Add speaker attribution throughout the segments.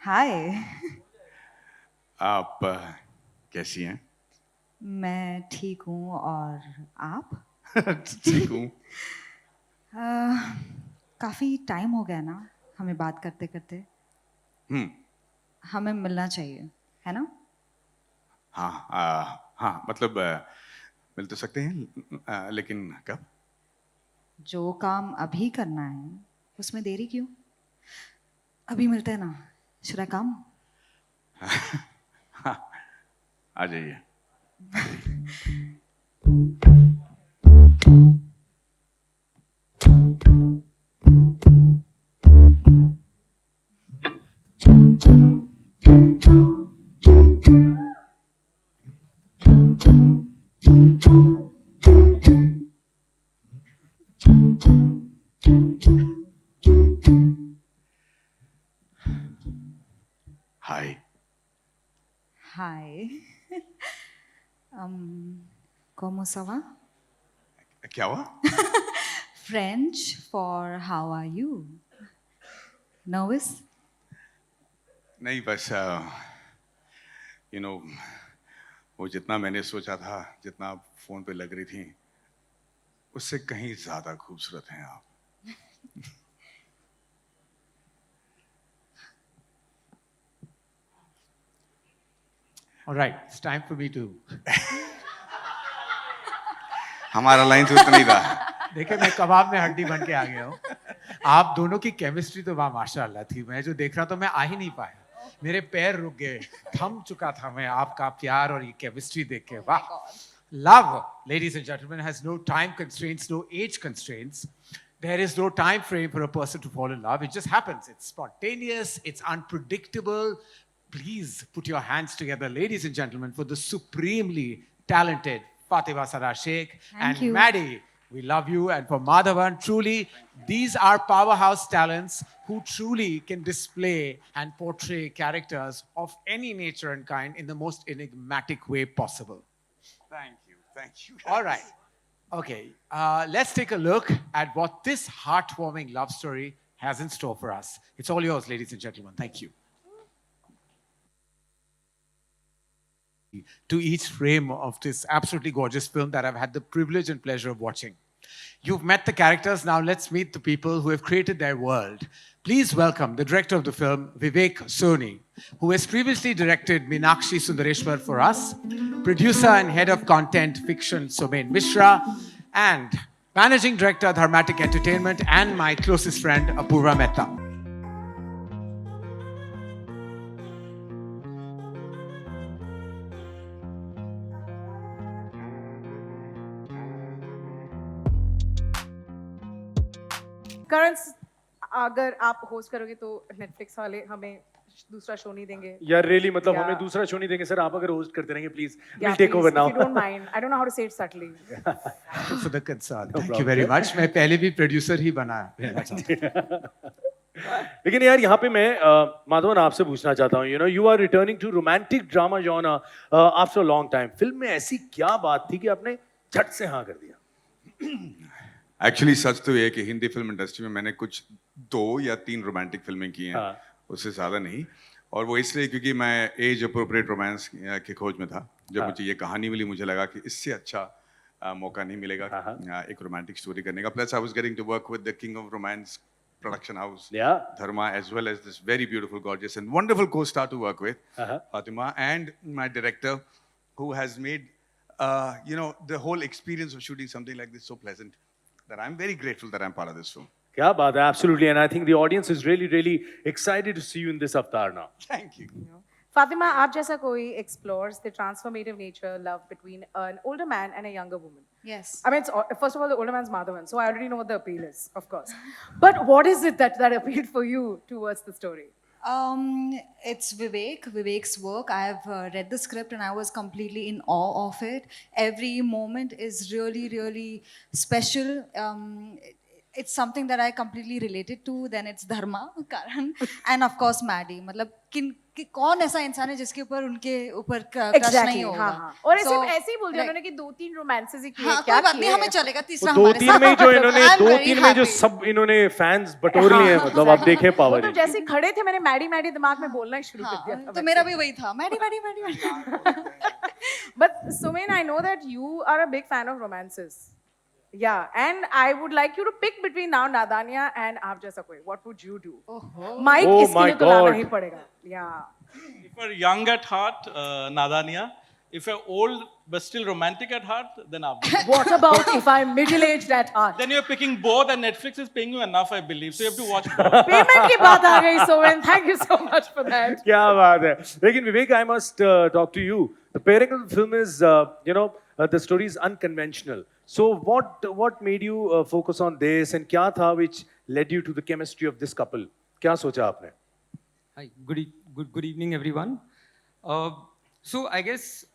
Speaker 1: हाय।
Speaker 2: आप कैसी हैं?
Speaker 1: मैं ठीक हूँ और आप?
Speaker 2: ठीक हूँ।
Speaker 1: काफ़ी टाइम हो गया ना हमें बात करते करते।
Speaker 2: हम्म।
Speaker 1: हमें मिलना चाहिए, है ना?
Speaker 2: हाँ, हाँ, मतलब मिल तो सकते हैं, लेकिन कब?
Speaker 1: जो काम अभी करना है उसमें देरी क्यों? अभी मिलते हैं ना। शुड आई कम?
Speaker 2: हाँ, आ जाइए, आ जाइए। हाय।
Speaker 1: हाय। ¿Cómo ça va?
Speaker 2: क्या हुआ?
Speaker 1: French for how are you? Nervous?
Speaker 2: नहीं, बस यू नो वो जितना मैंने सोचा था, जितना आप फोन पे लग रही थी, उससे कहीं ज्यादा खूबसूरत हैं आप।
Speaker 3: All right, it's time for me to.
Speaker 2: हमारा लाइन तो उतना ही था।
Speaker 3: देखिए मैं कबाब में हड्डी बन के आ गया हूँ। आप दोनों की केमिस्ट्री तो वाह माशाल्लाह थी। मैं जो देख रहा था मैं आ ही नहीं पाया। मेरे पैर रुक गए, थम चुका था मैं आपका प्यार और ये केमिस्ट्री देख के। वाह! Love, ladies and gentlemen, has no time constraints, no age constraints. There is no time frame for a person to fall in love. It just happens. It's spontaneous, it's unpredictable. Please put your hands together, ladies and gentlemen, for the supremely talented Fatima Sarah Sheikh
Speaker 1: Thank
Speaker 3: and
Speaker 1: you.
Speaker 3: Maddie. We love you. And for Madhavan, truly, these are powerhouse talents who truly can display and portray characters of any nature and kind in the most enigmatic way possible.
Speaker 2: Thank you.
Speaker 3: All right. Okay. Let's take a look at what this heartwarming love story has in store for us. It's all yours, ladies and gentlemen. Thank you. To each frame of this absolutely gorgeous film that I've had the privilege and pleasure of watching. You've met the characters, now let's meet the people who have created their world. Please welcome the director of the film, Vivek Soni, who has previously directed Meenakshi Sundareshwar for us, producer and head of content fiction, Somen Mishra, and managing director, Dharmatic Entertainment, and my closest friend, Apurva Mehta.
Speaker 4: करण, अगर आप host करोगे तो Netflix वाले हमें दूसरा show नहीं देंगे
Speaker 5: यार रियली मतलब
Speaker 4: या-
Speaker 5: हमें दूसरा शो नहीं देंगे सर, आप अगर होस्ट करते रहेंगे please
Speaker 4: Yeah,
Speaker 5: will take
Speaker 4: please,
Speaker 5: over
Speaker 4: if you don't
Speaker 5: now.
Speaker 4: mind. I don't know how to say it subtly.
Speaker 3: Thank you for the concern. Thank you
Speaker 5: problem,
Speaker 3: very
Speaker 5: sir.
Speaker 3: much. मैं पहले भी producer ही बना रहना चाहता हूँ।
Speaker 5: लेकिन यार यहाँ पे मैं माधवन आपसे पूछना चाहता हूँ, you are returning to romantic drama genre after long time. Film में ऐसी क्या बात थी कि आपने झट से हाँ कर दिया?
Speaker 2: एक्चुअली सच तो ये है कि हिंदी फिल्म इंडस्ट्री में मैंने कुछ 2 या 3 रोमांटिक फिल्में की हैं,
Speaker 5: हाँ।
Speaker 2: उससे ज़्यादा नहीं। और वो इसलिए क्योंकि मैं एज अप्रोप्रिएट रोमांस की खोज में था। जब
Speaker 5: हाँ।
Speaker 2: मुझे ये कहानी मिली, मुझे लगा कि इससे अच्छा मौका नहीं मिलेगा
Speaker 5: हाँ।
Speaker 2: एक रोमांटिक स्टोरी करने का। Plus I was getting to work with the king of romance production house,
Speaker 5: Yeah.
Speaker 2: Dharma, as well as this very beautiful, gorgeous, and wonderful co-star to work with, Fatima, and my director, who has made, the whole experience of shooting something like this so pleasant that I'm very grateful that I'm part of this film.
Speaker 5: क्या बात है, absolutely, and I think the audience is really really excited to see you in this avatar now.
Speaker 2: Thank you.
Speaker 4: Fatima, आप जैसा कोई explores the transformative nature love between an older man and a younger woman.
Speaker 1: Yes.
Speaker 4: I mean, first of all, the older man's Madhavan, so I already know what the appeal is, of course. But what is it that appealed for you towards the story?
Speaker 1: It's Vivek's work. I've read the script and I was completely in awe of it. Every moment is really, really special. it's something that I completely related to. Then it's Dharma, Karan, and of course Maddie. मतलब कौन ऐसा इंसान है जिसके ऊपर उनके ऊपर crush नहीं होगा?
Speaker 4: हाँ, हाँ. और
Speaker 1: So,
Speaker 4: ऐसे ही बोल दिया
Speaker 1: like-
Speaker 4: उन्होंने कि 2-3 रोमांसेस ही किए.
Speaker 1: हाँ,
Speaker 4: क्या
Speaker 1: कोई बात नहीं,
Speaker 4: किए?
Speaker 1: हमें चलेगा तीसरा
Speaker 5: दो
Speaker 1: हमारे
Speaker 5: तीन
Speaker 1: साथ.
Speaker 5: में जो इन्होंने
Speaker 1: I'm
Speaker 5: दो
Speaker 1: very
Speaker 5: तीन में जो
Speaker 1: happy.
Speaker 5: सब इन्होंने फैंस बटोर लिए हैं, मतलब आप देखें
Speaker 4: वो
Speaker 5: पावर
Speaker 4: तो जैसे खड़े थे मैंने मैडी मैडी दिमाग में बोलना ही शुरू कर दिया
Speaker 1: हाँ,
Speaker 4: था.
Speaker 1: तो मेरा भी वही था. Maddy Maddy Maddy Maddy.
Speaker 4: But Sumen, I know that you are a big fan of romances. Yeah, and I would like you to pick between now Nadania and Aap Jaisa Koi. What would you do? Mike
Speaker 5: Oh
Speaker 4: इसके
Speaker 5: my
Speaker 4: लिए तो लाना
Speaker 5: God.
Speaker 4: ही पड़ेगा. Yeah.
Speaker 6: If you're young at heart, Nadania. If you're old but still romantic at heart, then Abdi.
Speaker 4: What about if I'm middle-aged at heart?
Speaker 6: Then you're picking both, and Netflix is paying you enough, I believe. So you have to watch both.
Speaker 4: Payment की बात आ गई, Sumen. Thank you so much for that.
Speaker 5: क्या बात है. लेकिन विवेक, I must talk to you. The pairing of the film is, the story is unconventional. So what made you focus on this, and क्या था which led you to the chemistry of this couple? क्या सोचा आपने?
Speaker 7: Hi, good evening, everyone. So I guess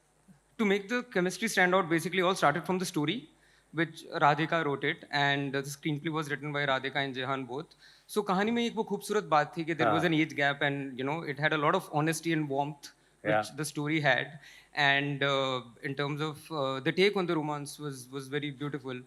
Speaker 7: to make the chemistry stand out, basically all started from the story, which Radhika wrote it, and the screenplay was written by Radhika and Jehan both. So कहानी में एक वो खूबसूरत बात थी कि there was an age gap, and it had a lot of honesty and warmth, which
Speaker 5: Yeah.
Speaker 7: the story had. And in terms of the take on the romance was very beautiful.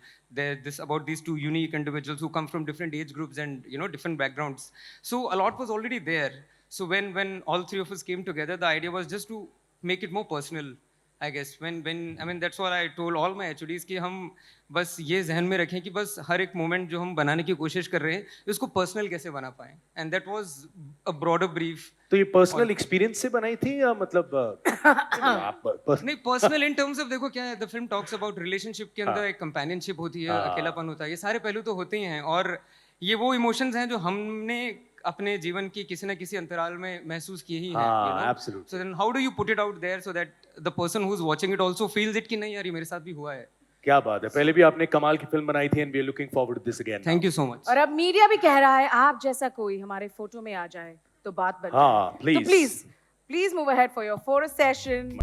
Speaker 7: About these two unique individuals who come from different age groups and different backgrounds. So a lot was already there. So when all three of us came together, the idea was just to make it more personal. I guess that's what I told all my HODs कि हम बस ये जहन में रखें कि बस हर एक मोमेंट जो हम बनाने की कोशिश कर रहे हैं उसको पर्सनल कैसे बना पाएं. And that was a broader brief.
Speaker 5: तो ये पर्सनल एक्सपीरियंस से बनाई थी या मतलब आप
Speaker 7: नहीं, पर्सनल इन टर्म्स ऑफ देखो क्या है, the film talks about relationship के अंदर एक कंपेनियनशिप होती है, अकेलापन होता है, ये सारे पहलू तो होते ही हैं, और ये वो इमोशंस हैं जो हमने अपने जीवन की किसी न किसी अंतराल में महसूस किए ही हैं.
Speaker 5: absolutely.
Speaker 7: So then how do you put it out there so that the person who's watching it also feels it कि नहीं यार ये मेरे साथ भी हुआ है.
Speaker 5: क्या बात है. पहले भी आपने कमाल की फिल्म बनाई थी, and we are looking forward to this again.
Speaker 7: Thank you so much.
Speaker 4: और अब मीडिया भी कह रहा है आप जैसा कोई हमारे फोटो में आ जाए तो बात बन
Speaker 5: हाँ,
Speaker 4: जाए. तो
Speaker 5: please.
Speaker 4: please move ahead for your photo session.